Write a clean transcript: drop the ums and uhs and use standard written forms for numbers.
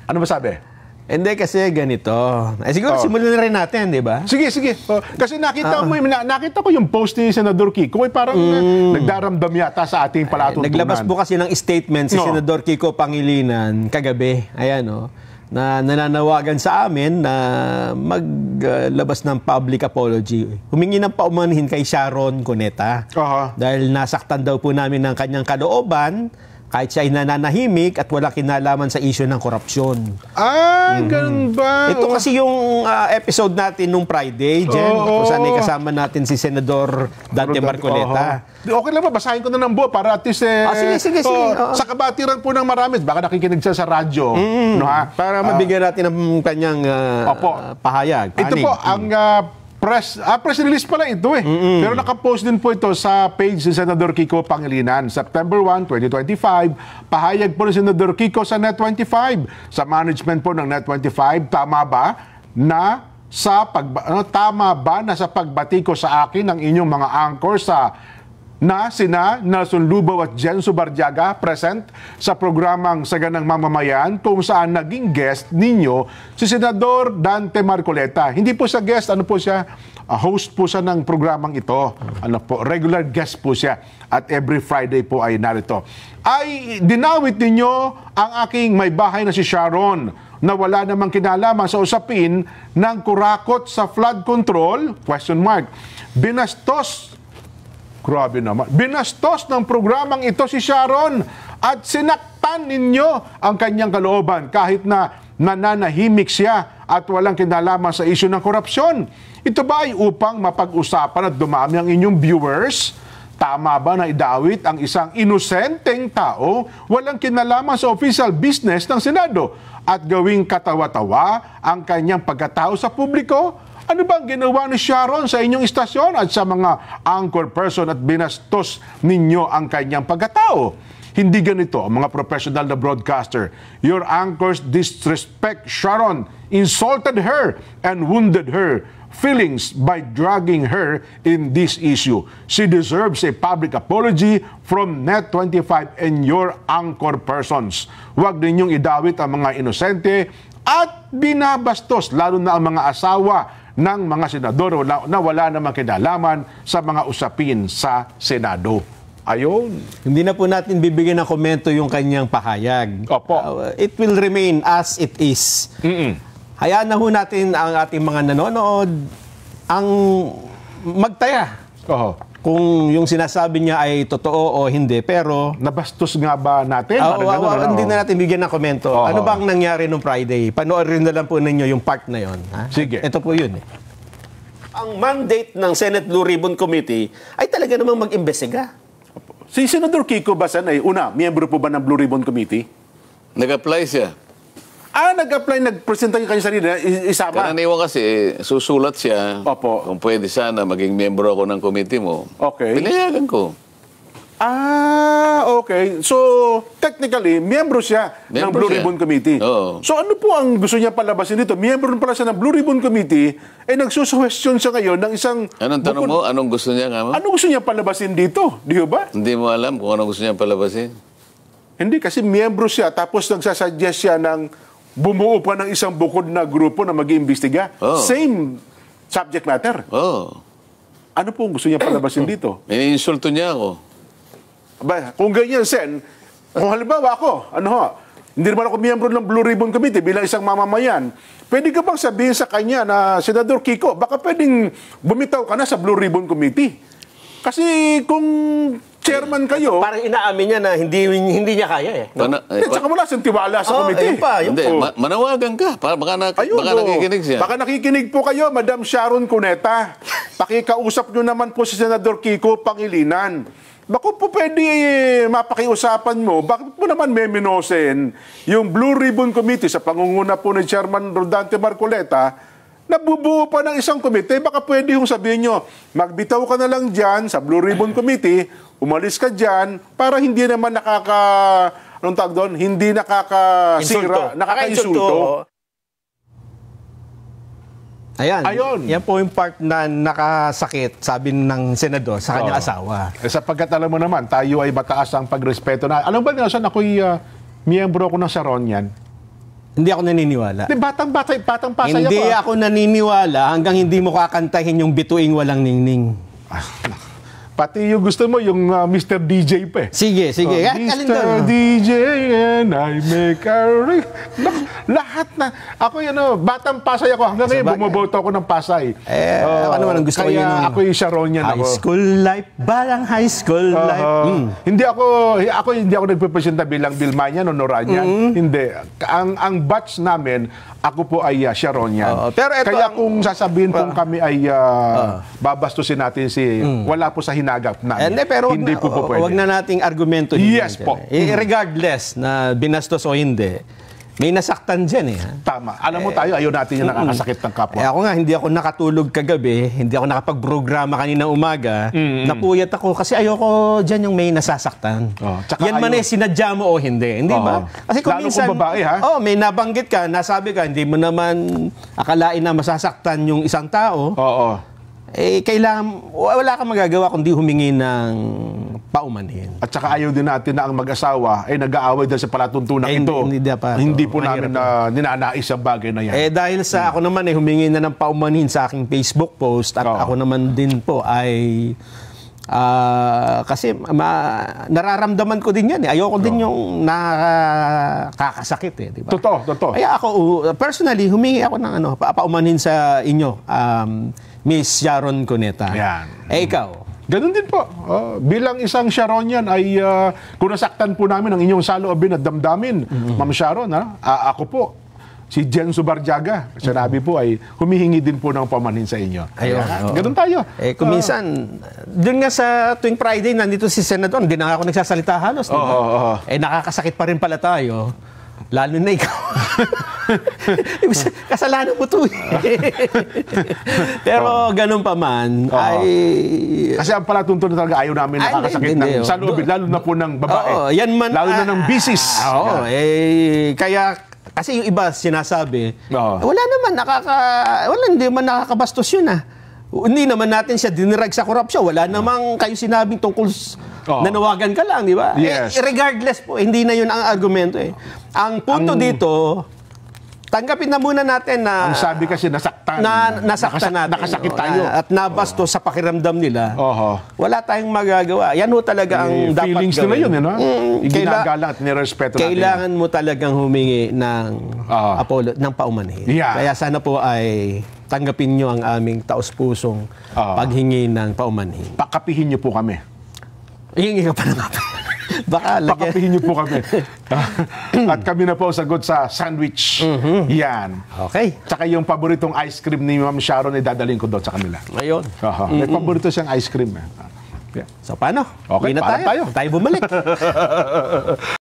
Ano ba sabi? Hindi kasi ganito. Siguro simulan na rin natin, di ba? Sige. Kasi nakita ko yung post ni Senador Kiko, parang nagdaramdam yata sa ating palatuntunan. Naglabas po kasi ng statement si Senador Kiko Pangilinan kagabi. Ayan, na nananawagan sa amin na maglabas ng public apology. Humingi ng paumanhin kay Sharon Cuneta. Dahil nasaktan daw po namin ng kanyang kalooban kahit siya ay nananahimik at wala kinalaman sa issue ng korupsyon. Ganun ba? Ito kasi yung episode natin nung Friday, Jen. Kung saan ay kasama natin si Senador Dante Marcoleta. Okay lang ba? Basahin ko na ng buo para at least sige. sa kabatiran po ng marami. Baka nakikinig siya sa radyo. Para mabigyan natin ng kanyang pahayag. Ito po, ang press release pala ito Pero nakapost din po ito sa page ni Senador Kiko Pangilinan. September 1, 2025, pahayag po ni Senador Kiko sa Net25. Sa management po ng Net25, tama ba na sa pagbati ko sa akin ng inyong mga anchor na sina Nelson Lubaw at Jen Subarjaga present sa programang Saganang Mamamayan kung saan naging guest ninyo si Senador Dante Marcoleta. Hindi po siya guest, host po siya ng programang ito. Regular guest po siya at every Friday po ay narito. Ay dinawit ninyo ang aking may bahay na si Sharon na wala namang kinalaman sa usapin ng kurakot sa flood control? Grabe naman. Binastos ng programang ito si Sharon at sinaktan ninyo ang kanyang kalooban kahit na nananahimik siya at walang kinalaman sa isyu ng korupsyon. Ito ba ay upang mapag-usapan at dumami ang inyong viewers? Tama ba na idawit ang isang inosenteng tao walang kinalaman sa official business ng Senado at gawing katawa-tawa ang kanyang pagkatao sa publiko? Ano ba ang ginawa ni Sharon sa inyong istasyon at sa mga anchor person at binastos ninyo ang kanyang pagkatao? Hindi ganito ang mga professional na broadcaster. Your anchors disrespect Sharon, insulted her, and wounded her feelings by dragging her in this issue. She deserves a public apology from Net25 and your anchor persons. Huwag ninyong idawit ang mga inosente at binabastos, lalo na ang mga asawa ng mga senador na wala namang kinalaman sa mga usapin sa Senado. Ayun. Hindi na po natin bibigyan ng komento yung kanyang pahayag. It will remain as it is. Hayaan na ho natin ang ating mga nanonood ang magtaya. Kung yung sinasabi niya ay totoo o hindi, pero nabastos nga ba natin? Hindi na natin bigyan ng komento. Ano ba ang nangyari nung Friday? Panoorin na lang po ninyo yung part na yon. Sige. Ito po yun. Ang mandate ng Senate Blue Ribbon Committee ay talaga namang mag-imbestiga. Si Senador Kiko Basan ay miyembro po ba ng Blue Ribbon Committee? Nag-apply siya. Nag-apply, nag-presenta yung kanyang sarili, isama. Karaniwan kasi, susulat siya. Opo. Kung pwede sana, maging miyembro ako ng committee mo. Okay. Pinayagan ko. Okay. So, technically, miyembro siya ng Blue Ribbon Committee. Oo. So, ano po ang gusto niya palabasin dito? Miyembro pala siya ng Blue Ribbon Committee, nagsusuwestiyon siya ngayon ng isang... Anong tanong mo? Anong gusto niya nga mo? Anong gusto niya palabasin dito? Di ba? Hindi mo alam kung anong gusto niya palabasin? Hindi, kasi miyembro siya, tapos nagsasuggest siya ng bumuo pa ng isang bukod na grupo na mag-iimbestiga. Same subject matter. Ano po gusto niya palabasin dito? Iniinsulto niya ako. Kung ganyan, Sen, kung halimbawa ako, hindi naman ako miyembro ng Blue Ribbon Committee bilang isang mamamayan, pwede ka bang sabihin sa kanya na, Senador Kiko, baka pwedeng bumitaw ka na sa Blue Ribbon Committee? Kasi kung chairman kayo... Parang inaamin niya na hindi niya kaya Tsaka wala siyang tiwala sa committee. Hindi, manawagan ka. Baka nakikinig siya. Baka nakikinig po kayo, Madam Sharon Cuneta. Pakikausap nyo naman po si Senador Kiko Pangilinan. Baka po pwede mapakiusapan mo, bakit mo naman meminosen yung Blue Ribbon Committee sa pangunguna po ni Chairman Rodante Marcoleta, nabubuo pa ng isang komite, baka pwede yung sabihin nyo, magbitaw ka na lang dyan sa Blue Ribbon Committee, umalis ka dyan, para hindi naman hindi nakakasira, nakaka-insulto. Ayan. Yan po yung part na nakasakit, sabi ng senador, sa kanyang asawa. Sapagkat alam mo naman, tayo ay mataas ang pagrespeto na. Alam ba, Nelson, ako'y miyembro ko ng Sharon yan. Hindi ako naniniwala. Di, batang pasay Hindi ako. ako naniniwala hanggang hindi mo kakantahin yung bituing walang ningning. Pati yung gusto mo, yung Mr. DJ pa eh. Sige. Alin doon? Mr. DJ and I make a ring. Lahat na. Ako batang Pasay ako. Hanggang ngayon, Sabagay. bumoboto ako ng Pasay. Ako naman ang gusto ko yun. Kaya ako yung Sharonian High ako. school life, balang high school life. Hindi ako nagpepresenta bilang Bilmanian o Noranian. Hindi. Ang batch namin, ako po ay Sharonian. Pero ito kaya kung sasabihin kung kami ay babastusin natin wala po sa hinagap namin. Pero hindi po pwede. wag na nating argumento. Yes po. Regardless na binastos o hindi, may nasaktan dyan eh. Tama. Alam mo tayo, ayaw natin yung nakakasakit ng kapwa. Ako nga, hindi ako nakatulog kagabi, hindi ako nakapag-programa kaninang umaga, napuyat ako kasi ayoko dyan yung may nasasaktan. Tsaka Yan man sinadya mo o hindi. Hindi ba? Kasi kung Lalo minsan, kung babae, ha? may nabanggit ka, nasabi ka, hindi mo naman akalain na masasaktan yung isang tao. Oo. Kailangan, wala kang magagawa kundi humingi ng paumanhin. At saka ayaw din natin na ang mag-asawa ay nag-aaway dahil sa palatuntunan ito. Hindi dapat. Hindi po namin ninanais ang bagay na yan. Dahil sa ako naman humingi na ng paumanhin sa aking Facebook post at ako naman din po ay kasi nararamdaman ko din yan eh. Ayoko din yung nakakasakit eh, di ba? Totoo. Kaya ako personally humingi ako ng paumanhin sa inyo, Miss Sharon Cuneta. Yan. Ikaw? Ganun din po. Bilang isang Sharonian ay kung nasaktan po namin ang inyong saloobin at damdamin, Ma'am Sharon, ako po, si Jen Subarjaga, sinabi po ay humihingi din po ng pamanhin sa inyo. Ganun tayo. Kung minsan, dun nga sa tuwing Friday, nandito si Senador, hindi na ako nagsasalita halos. Diba? Nakakasakit pa rin pala tayo. Lalo na ikaw. Kasalanan mo to Pero ganun pa man, kasi ang palatuntunan talaga ayaw namin nakakasakit ng saloobin, lalo na po ng babae. Lalo na ng bisis. Kaya kasi yung iba sinasabi, wala naman hindi man nakakabastos yun Hindi naman natin siya dinirag sa korupsyon. Wala namang kayo sinabing tungkol nanawagan ka lang, di ba? Yes. Regardless po, hindi na yun ang argumento Ang punto dito, tanggapin na muna natin na ang sabi kasi nasaktan. Nasaktan natin. Nakasakit tayo. At nabastos sa pakiramdam nila. Wala tayong magagawa. Yan ho talaga ang dapat feelings gawin. Feelings nila yun, Ginagalang at nirespeto natin. Kailangan mo talagang humingi ng ng paumanhin. Kaya sana po ay tanggapin nyo ang aming taos-pusong paghingi ng paumanhin. Pakapihin nyo po kami. Hihingi ka pa ng baka pakapihin niyo po kami. At kami na po sagot sa sandwich. Yan. Okay. Tsaka yung paboritong ice cream ni Ma'am Sharon ay dadalhin ko doon sa kanila. Ngayon. May paborito siyang ice cream. So paano? Okay, Uwi na tayo. Tayo bumalik.